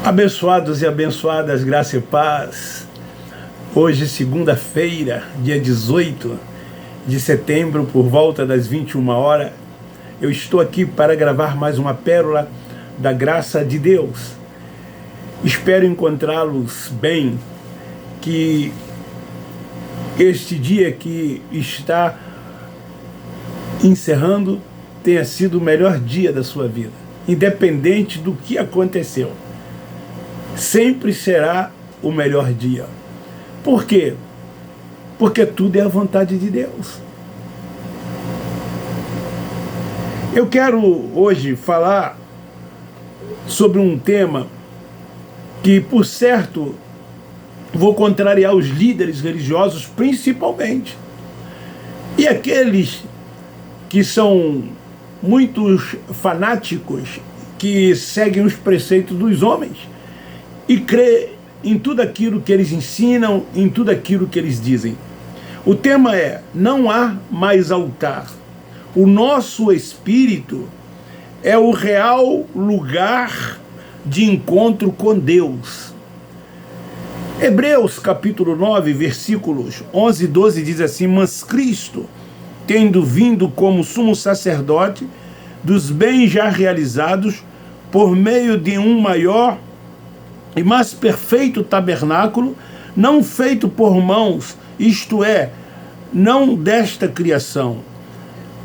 Abençoados e abençoadas, graça e paz. Hoje, segunda-feira, dia 18 de setembro, por volta das 21 horas, eu estou aqui para gravar mais uma pérola da graça de Deus. Espero encontrá-los bem, que este dia que está encerrando tenha sido o melhor dia da sua vida, independente do que aconteceu. Sempre será o melhor dia. Por quê? Porque tudo é a vontade de Deus. Eu quero hoje falar sobre um tema que, por certo, vou contrariar os líderes religiosos principalmente. E aqueles que são muitos fanáticos que seguem os preceitos dos homens e crê em tudo aquilo que eles ensinam, em tudo aquilo que eles dizem. O tema é: não há mais altar. O nosso espírito é o real lugar de encontro com Deus. Hebreus capítulo 9, versículos 11 e 12 diz assim: mas Cristo, tendo vindo como sumo sacerdote dos bens já realizados, por meio de um maior e mais perfeito tabernáculo, não feito por mãos, isto é, não desta criação,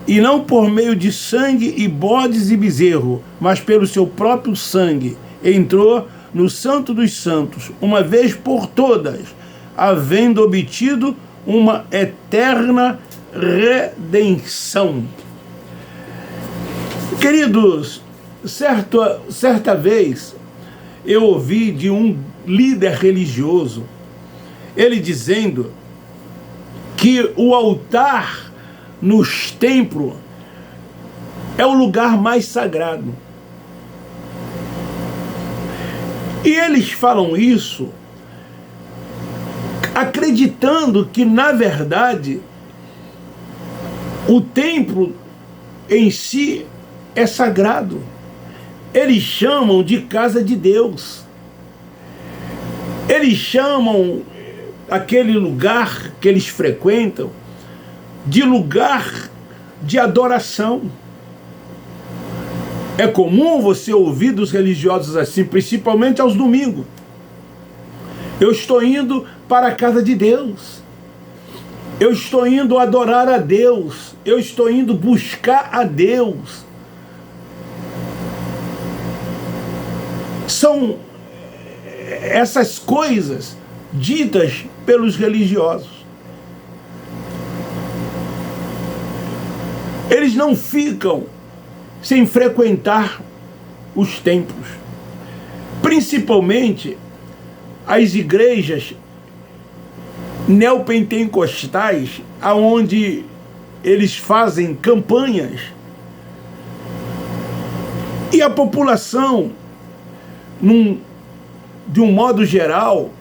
e não por meio de sangue e bodes e bezerro, mas pelo seu próprio sangue, entrou no Santo dos Santos, uma vez por todas, havendo obtido uma eterna redenção. Queridos, certa vez eu ouvi de um líder religioso, ele dizendo que o altar nos templos é o lugar mais sagrado. E eles falam isso acreditando que, na verdade, o templo em si é sagrado. Eles chamam de casa de Deus. Eles chamam aquele lugar que eles frequentam de lugar de adoração. É comum você ouvir dos religiosos assim, principalmente aos domingos: eu estou indo para a casa de Deus, eu estou indo adorar a Deus, eu estou indo buscar a Deus. São essas coisas ditas pelos religiosos. Eles não ficam sem frequentar os templos, principalmente as igrejas neopentecostais, aonde eles fazem campanhas, e a população, de um modo geral,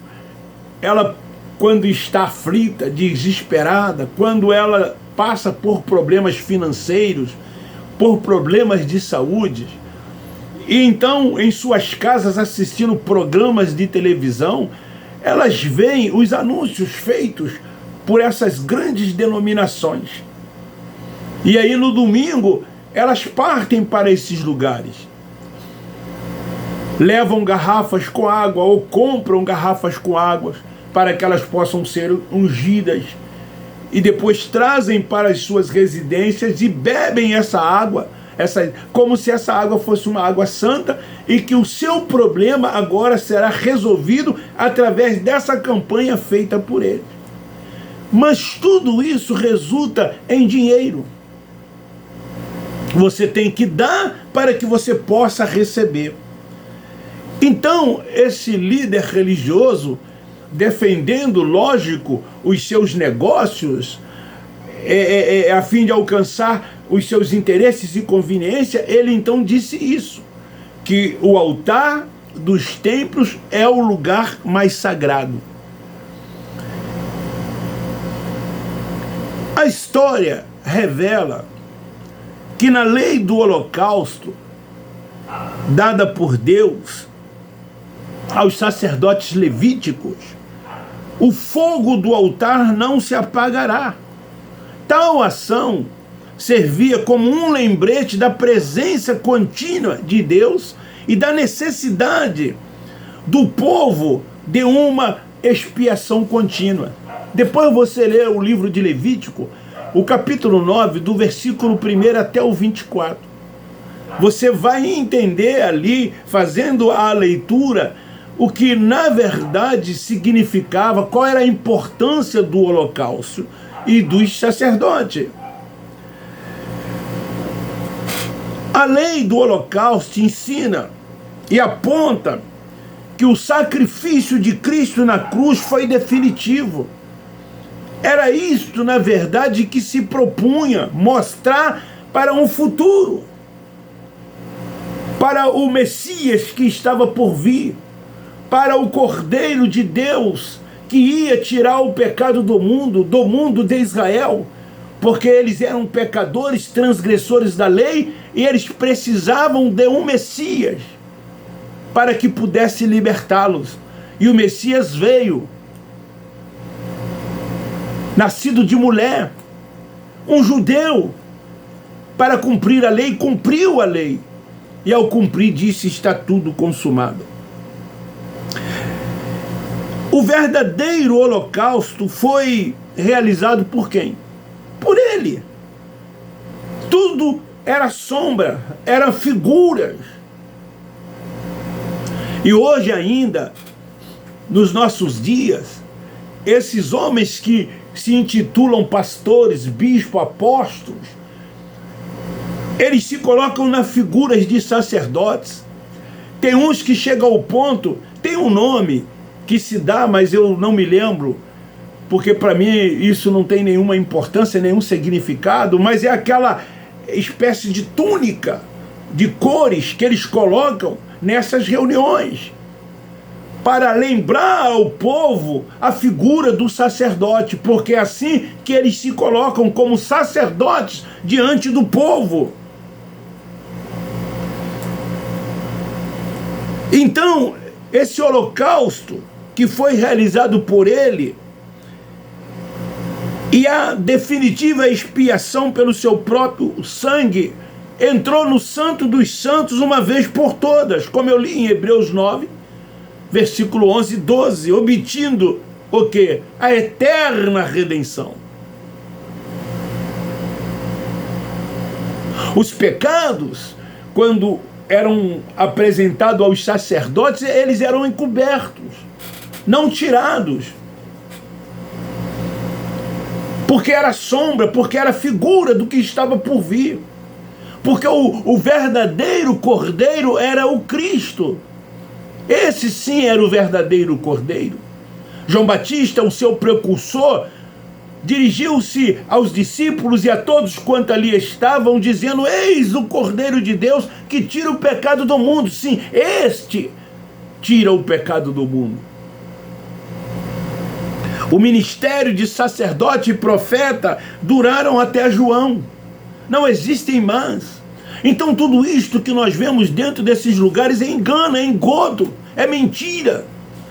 ela, quando está aflita, desesperada, quando ela passa por problemas financeiros, por problemas de saúde, e então em suas casas assistindo programas de televisão, elas veem os anúncios feitos por essas grandes denominações. E aí no domingo elas partem para esses lugares, levam garrafas com água ou compram garrafas com água para que elas possam ser ungidas, e depois trazem para as suas residências e bebem essa água, como se essa água fosse uma água santa, e que o seu problema agora será resolvido através dessa campanha feita por eles. Mas tudo isso resulta em dinheiro. Você tem que dar para que você possa receber. Então, esse líder religioso, defendendo, lógico, os seus negócios, a fim de alcançar os seus interesses e conveniência, ele então disse isso, que o altar dos templos é o lugar mais sagrado. A história revela que na lei do holocausto, dada por Deus, aos sacerdotes levíticos: o fogo do altar não se apagará. Tal ação servia como um lembrete da presença contínua de Deus e da necessidade do povo de uma expiação contínua. Depois você lê o livro de Levítico, o capítulo 9, do versículo 1 até o 24. Você vai entender ali, fazendo a leitura, o que na verdade significava, qual era a importância do holocausto e dos sacerdotes. A lei do holocausto ensina e aponta que o sacrifício de Cristo na cruz foi definitivo. Era isto, na verdade, que se propunha mostrar para um futuro, para o Messias que estava por vir, para o Cordeiro de Deus que ia tirar o pecado do mundo de Israel, porque eles eram pecadores, transgressores da lei, e eles precisavam de um Messias para que pudesse libertá-los. E o Messias veio, nascido de mulher, um judeu, para cumprir a lei, cumpriu a lei. E ao cumprir disse: está tudo consumado. O verdadeiro holocausto foi realizado por quem? Por ele. Tudo era sombra, eram figuras. E hoje ainda, nos nossos dias, esses homens que se intitulam pastores, bispos, apóstolos, eles se colocam nas figuras de sacerdotes. Tem uns que chegam ao ponto, tem um nome que se dá, mas eu não me lembro, porque para mim isso não tem nenhuma importância, nenhum significado, mas é aquela espécie de túnica de cores que eles colocam nessas reuniões, para lembrar ao povo a figura do sacerdote, porque é assim que eles se colocam como sacerdotes diante do povo. Então, esse holocausto que foi realizado por ele e a definitiva expiação pelo seu próprio sangue entrou no Santo dos Santos uma vez por todas, como eu li em Hebreus 9, versículo 11 e 12, obtendo o quê? A eterna redenção. Os pecados, quando eram apresentados aos sacerdotes, eles eram encobertos, não tirados, porque era sombra, porque era figura do que estava por vir, porque o verdadeiro Cordeiro era o Cristo. Esse sim era o verdadeiro Cordeiro. João Batista, o seu precursor, dirigiu-se aos discípulos e a todos quanto ali estavam, dizendo: eis o Cordeiro de Deus que tira o pecado do mundo. Sim, este tira o pecado do mundo. O ministério de sacerdote e profeta duraram até João. Não existem mais. Então tudo isto que nós vemos dentro desses lugares é engano, é engodo, é mentira.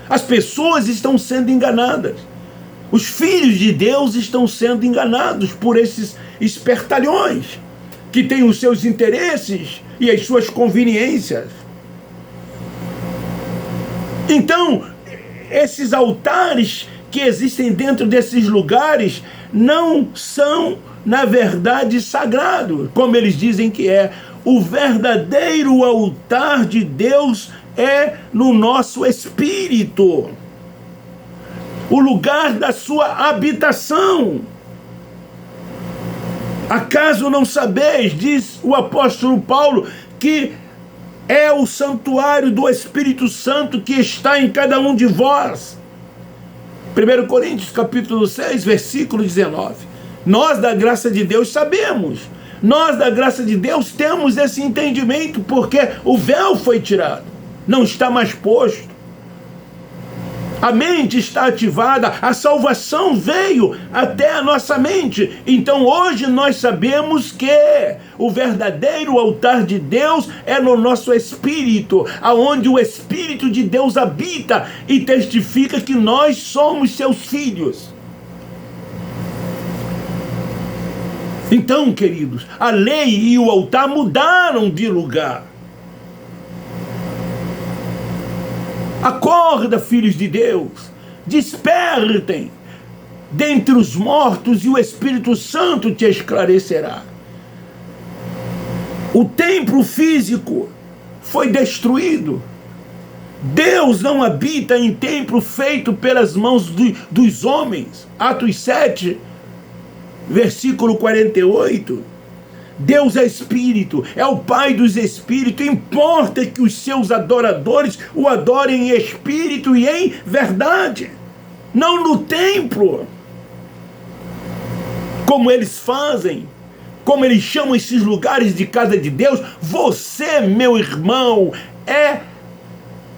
As pessoas estão sendo enganadas. Os filhos de Deus estão sendo enganados por esses espertalhões que têm os seus interesses e as suas conveniências. Então, esses altares que existem dentro desses lugares não são, na verdade, sagrados, como eles dizem que é. O verdadeiro altar de Deus é no nosso espírito, o lugar da sua habitação. Acaso não sabeis, diz o apóstolo Paulo, que é o santuário do Espírito Santo que está em cada um de vós? 1 Coríntios capítulo 6, versículo 19. Nós da graça de Deus sabemos, nós da graça de Deus temos esse entendimento, porque o véu foi tirado, não está mais posto. A mente está ativada, a salvação veio até a nossa mente. Então hoje nós sabemos que o verdadeiro altar de Deus é no nosso espírito, aonde o Espírito de Deus habita e testifica que nós somos seus filhos. Então, queridos, a lei e o altar mudaram de lugar. Acorda, filhos de Deus, despertem dentre os mortos e o Espírito Santo te esclarecerá. O templo físico foi destruído. Deus não habita em templo feito pelas mãos dos homens. Atos 7, versículo 48. Deus é Espírito, é o Pai dos Espíritos. Importa que os seus adoradores o adorem em espírito e em verdade, não no templo, como eles fazem, como eles chamam esses lugares de casa de Deus. Você, meu irmão, é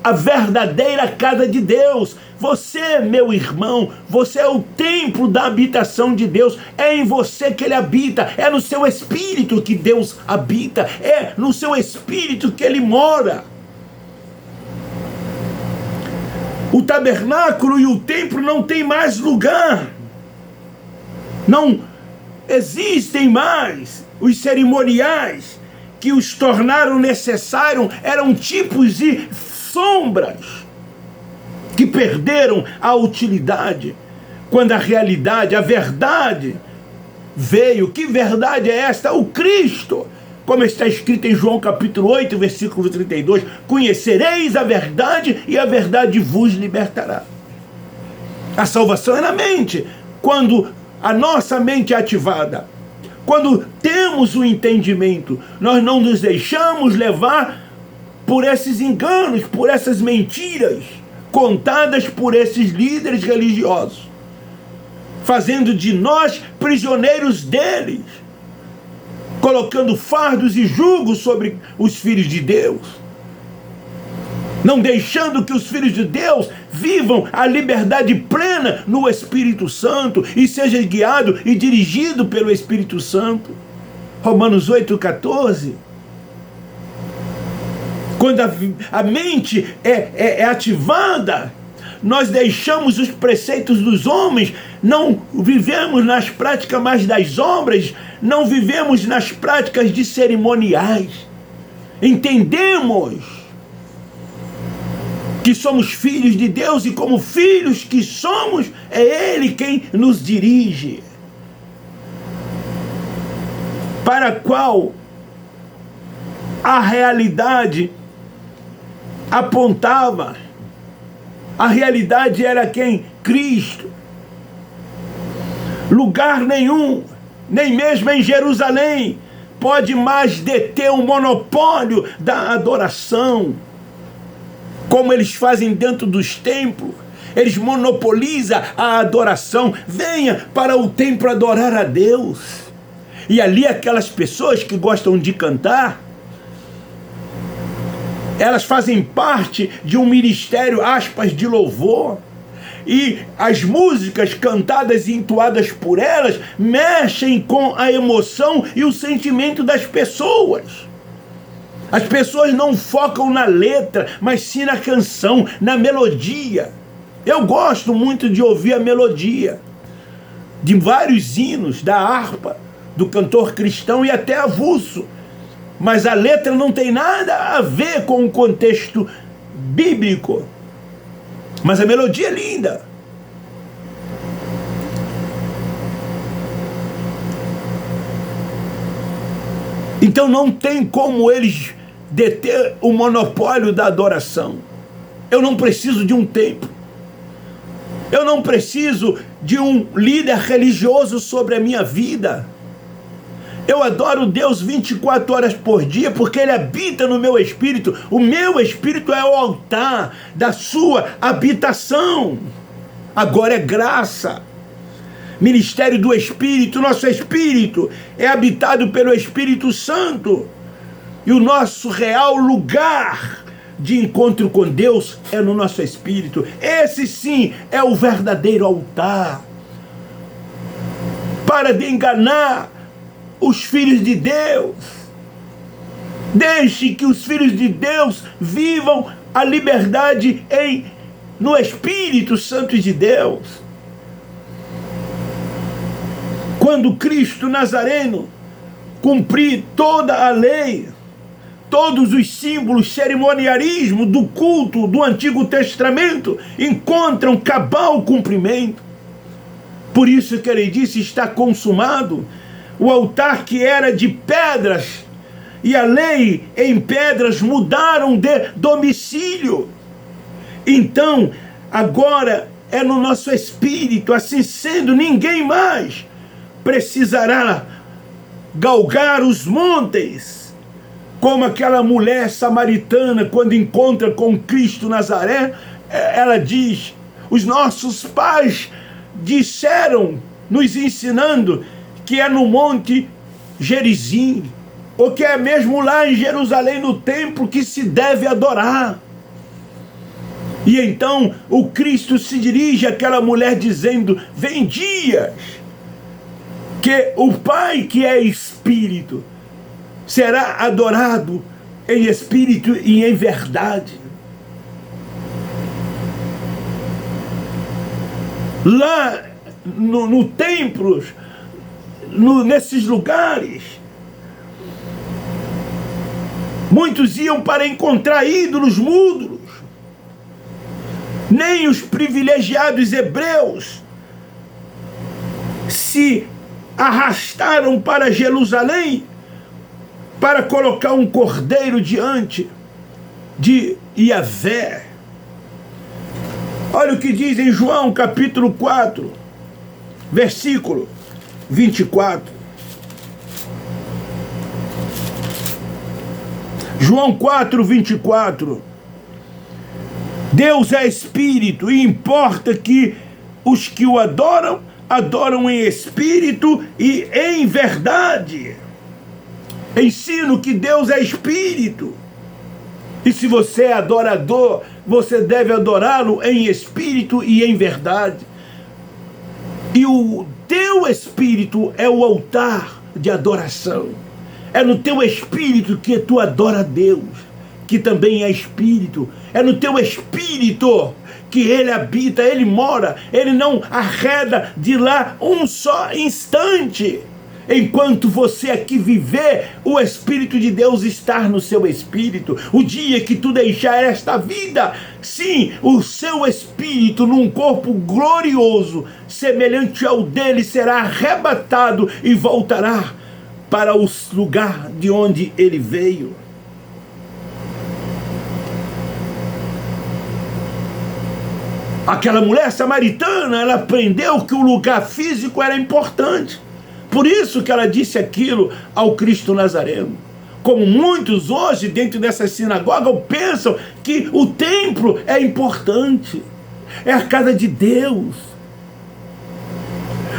a verdadeira casa de Deus. Você, meu irmão, você é o templo da habitação de Deus. É em você que Ele habita. É no seu espírito que Deus habita. É no seu espírito que Ele mora. O tabernáculo e o templo não tem mais lugar. Não existem mais os cerimoniais que os tornaram necessários. Eram tipos de sombras que perderam a utilidade, quando a realidade, a verdade veio. Que verdade é esta? O Cristo, como está escrito em João capítulo 8, versículo 32, conhecereis a verdade e a verdade vos libertará. A salvação é na mente. Quando a nossa mente é ativada, quando temos o entendimento, nós não nos deixamos levar por esses enganos, por essas mentiras contadas por esses líderes religiosos, fazendo de nós prisioneiros deles, colocando fardos e julgos sobre os filhos de Deus, não deixando que os filhos de Deus vivam a liberdade plena no Espírito Santo e seja guiado e dirigido pelo Espírito Santo. Romanos 8,14. Quando a mente é ativada, nós deixamos os preceitos dos homens, não vivemos nas práticas mais das obras, não vivemos nas práticas de cerimoniais. Entendemos que somos filhos de Deus e como filhos que somos, é Ele quem nos dirige. Para a qual a realidade apontava. A realidade era quem? Cristo. Lugar nenhum, nem mesmo em Jerusalém, pode mais deter o monopólio da adoração, como eles fazem dentro dos templos. Eles monopolizam a adoração. Venha para o templo adorar a Deus. E ali aquelas pessoas que gostam de cantar, elas fazem parte de um ministério, aspas, de louvor. E as músicas cantadas e entoadas por elas mexem com a emoção e o sentimento das pessoas. As pessoas não focam na letra, mas sim na canção, na melodia. Eu gosto muito de ouvir a melodia de vários hinos, da harpa, do cantor cristão e até avulso. Mas a letra não tem nada a ver com o contexto bíblico. Mas a melodia é linda. Então não tem como eles deter o monopólio da adoração. Eu não preciso de um templo. Eu não preciso de um líder religioso sobre a minha vida. Eu adoro Deus 24 horas por dia, porque Ele habita no meu espírito. O meu espírito é o altar da sua habitação. Agora é graça. Ministério do Espírito. Nosso espírito é habitado pelo Espírito Santo. E o nosso real lugar de encontro com Deus é no nosso espírito. Esse sim é o verdadeiro altar. Para de enganar os filhos de Deus. Deixe que os filhos de Deus vivam a liberdade no Espírito Santo de Deus. Quando Cristo Nazareno cumprir toda a lei, todos os símbolos, cerimonialismo do culto do Antigo Testamento encontram cabal cumprimento. Por isso que ele disse, está consumado. O altar que era de pedras e a lei em pedras mudaram de domicílio. Então, agora é no nosso espírito. Assim sendo, ninguém mais precisará galgar os montes, como aquela mulher samaritana, quando encontra com Cristo Nazaré, ela diz, os nossos pais disseram, nos ensinando, que é no Monte Gerizim, ou que é mesmo lá em Jerusalém, no templo, que se deve adorar. E então o Cristo se dirige àquela mulher dizendo, vem dias que o Pai, que é Espírito, será adorado em espírito e em verdade. Lá no templo, nesses lugares, muitos iam para encontrar ídolos mudos. Nem os privilegiados hebreus se arrastaram para Jerusalém para colocar um cordeiro diante de Yahvé. Olha o que diz em João capítulo 4, versículo 24. João 4, 24. Deus é Espírito e importa que os que o adoram, adoram em espírito e em verdade. Ensino que Deus é Espírito. E se você é adorador, você deve adorá-lo em espírito e em verdade. E o teu espírito é o altar de adoração. É no teu espírito que tu adora a Deus, que também é Espírito. É no teu espírito que Ele habita, Ele mora. Ele não arreda de lá um só instante. Enquanto você aqui viver, o Espírito de Deus está no seu espírito. O dia que tu deixar esta vida, sim, o seu espírito num corpo glorioso, semelhante ao dele, será arrebatado e voltará para o lugar de onde ele veio. Aquela mulher samaritana, ela aprendeu que o lugar físico era importante. Por isso que ela disse aquilo ao Cristo Nazareno. Como muitos hoje, dentro dessa sinagoga, pensam que o templo é importante. É a casa de Deus.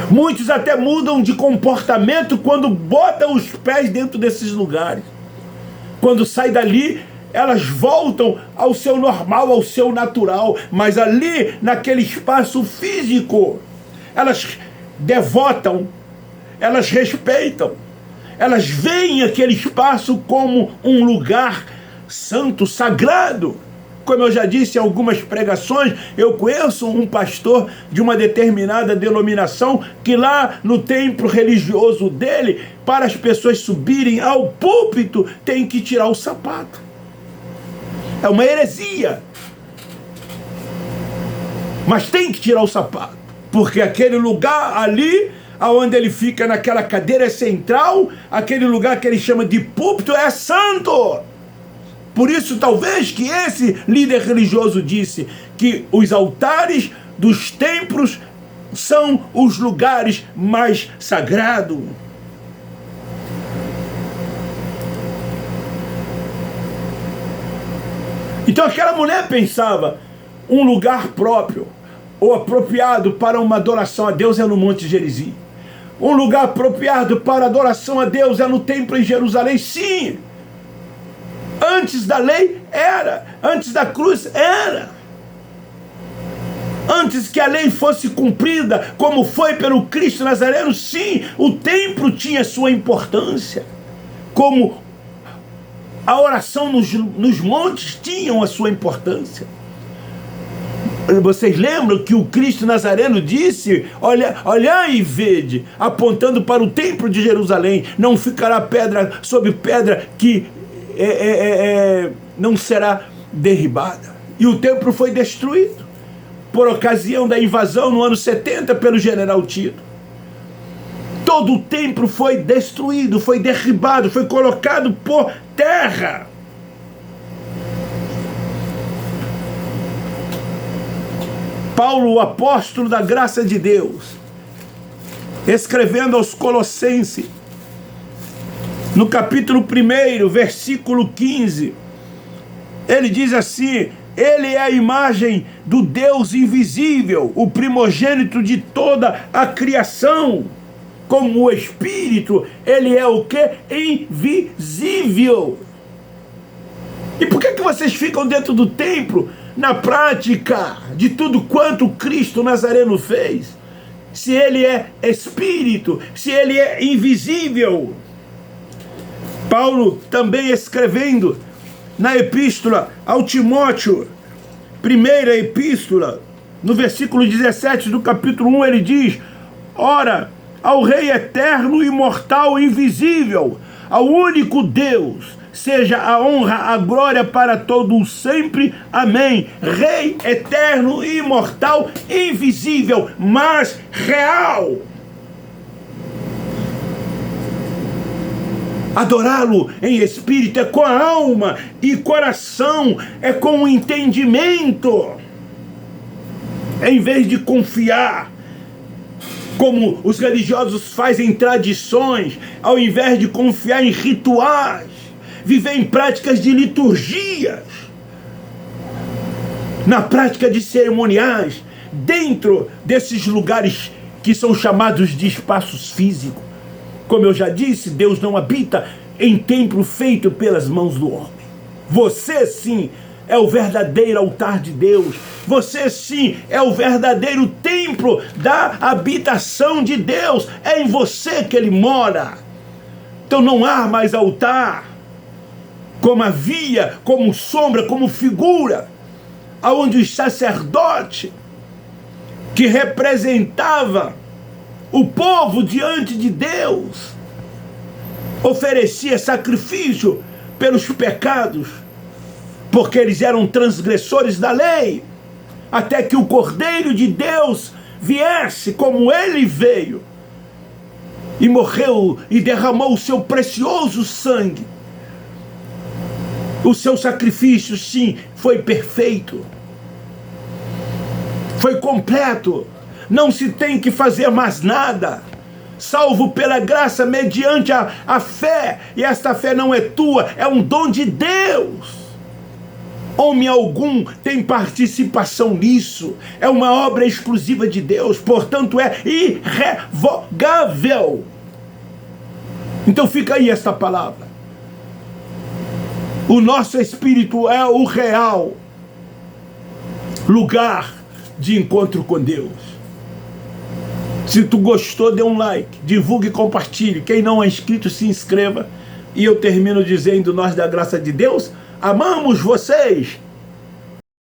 Muitos até mudam de comportamento quando botam os pés dentro desses lugares. Quando sai dali, elas voltam ao seu normal, ao seu natural. Mas ali, naquele espaço físico, elas devotam, elas respeitam, elas veem aquele espaço como um lugar santo, sagrado. Como eu já disse em algumas pregações, eu conheço um pastor de uma determinada denominação que lá no templo religioso dele, para as pessoas subirem ao púlpito, tem que tirar o sapato. É uma heresia. Mas tem que tirar o sapato, porque aquele lugar ali, onde ele fica naquela cadeira central, aquele lugar que ele chama de púlpito, é santo. Por isso, talvez que esse líder religioso disse que os altares dos templos são os lugares mais sagrados. Então aquela mulher pensava, um lugar próprio ou apropriado para uma adoração a Deus é no Monte Gerizim. Um lugar apropriado para adoração a Deus é no templo em Jerusalém. Sim! Antes da lei era, Antes da cruz era. Antes que a lei fosse cumprida, como foi pelo Cristo Nazareno, sim, o templo tinha sua importância. Como a oração nos montes tinham a sua importância. Vocês lembram que o Cristo Nazareno disse: olhai e vede, apontando para o templo de Jerusalém, não ficará pedra sobre pedra que não será derribada. E o templo foi destruído por ocasião da invasão no ano 70 pelo general Tito. Todo o templo foi destruído, foi derribado, foi colocado por terra. Paulo, o apóstolo da graça de Deus, escrevendo aos Colossenses, no capítulo 1, versículo 15, ele diz assim: ele é a imagem do Deus invisível, o primogênito de toda a criação. Como o Espírito, ele é o quê? Invisível. E por que vocês ficam dentro do templo, na prática de tudo quanto Cristo Nazareno fez? Se ele é Espírito, se ele é invisível. Paulo também escrevendo na epístola ao Timóteo, primeira epístola, no versículo 17 do capítulo 1, ele diz: ora, ao Rei eterno, imortal e invisível, ao único Deus, seja a honra, a glória para todos sempre. Amém. Rei eterno, imortal, invisível, mas real. Adorá-lo em espírito é com a alma e coração, é com o entendimento. Em vez de confiar, como os religiosos fazem em tradições, ao invés de confiar em rituais, viver em práticas de liturgias, na prática de cerimoniais, dentro desses lugares que são chamados de espaços físicos. Como eu já disse, Deus não habita em templo feito pelas mãos do homem. Você sim é o verdadeiro altar de Deus. Você sim é o verdadeiro templo da habitação de Deus. É em você que ele mora. Então não há mais altar, como havia, como sombra, como figura, aonde os sacerdotes, que representava o povo diante de Deus, oferecia sacrifício pelos pecados, porque eles eram transgressores da lei, até que o Cordeiro de Deus viesse como ele veio, e morreu e derramou o seu precioso sangue. O seu sacrifício, sim, foi perfeito, foi completo. Não se tem que fazer mais nada, salvo pela graça, mediante a fé. E esta fé não é tua, é um dom de Deus. Homem algum tem participação nisso. É uma obra exclusiva de Deus, portanto é irrevogável. Então fica aí esta palavra. O nosso espírito é o real lugar de encontro com Deus. Se tu gostou, dê um like, divulgue e compartilhe. Quem não é inscrito, se inscreva. E eu termino dizendo: nós da graça de Deus amamos vocês.